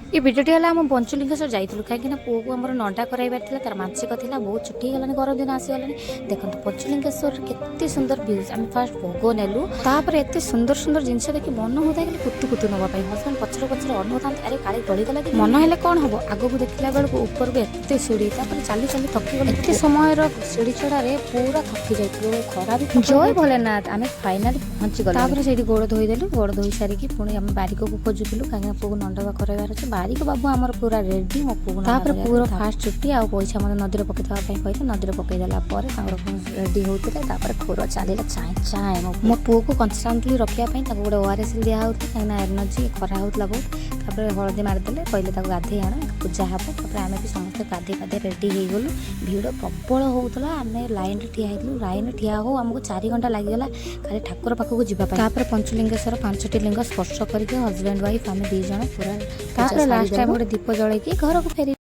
ये भिडियोटी है आम पंचलिंगेश्वर जाइलु कहीं पुओ को आम नंडा कराइबार तार मानसिक था बहुत छुट्टी गलानी गरम दिन आसीगला देखो पंचलिंगेश्वर केते सुंदर व्यूज आम फास्ट भोग नेलु तापर एत सुंदर सुंदर जिनस देखिए मन होता है कुतु कुतु नापी हजबैंड पचर पचर अनुभव अरे काली गलीगला कि मन हेल्ले कौन हम आगक देखला बेलू ऊपर को एत सीढ़ी चली चली थकी गल एत समय सीढ़ी चढ़ारे पूरा थकी जाइए खरा भी जय भोलेनाथ आम फाइनाली पहुंची गला से गोड़ धोईदेलु गोड़ धोई सारिकी पुणी आम बारिक को खोजुलु कहीं पुओ नंडा कराइबार अच्छे बारिक बाबू आमर पूरा रेडी मो पुओ पूरा फास्ट छुट्टी आ पैसा मतलब नदी पकई कहते नदी पकईदेला रेडी होते खोर चलला चाए चाए मो पुओ को कंसिस्टेंटली रखापी गोटे ओआरएस दिया कहीं एनर्जी खरा होता बहुत हलदी मारिदे कहले गाधे आण पूजा हम आम भी समस्त गाधे गाधे रेडी हो गलु भिड़ प्रबल होता आम लाइन ठियालु लाइन ठिया हो आमको 4 घंटा लगिगला खाली ठाकुर पाखक जावाई पंचलिंगेश्वर 5टी लिंग स्पर्श करके हजबैंड वाइफ आम 2 जन पूरा लास्ट टाइम गोटे दीप जल घर को फेरी।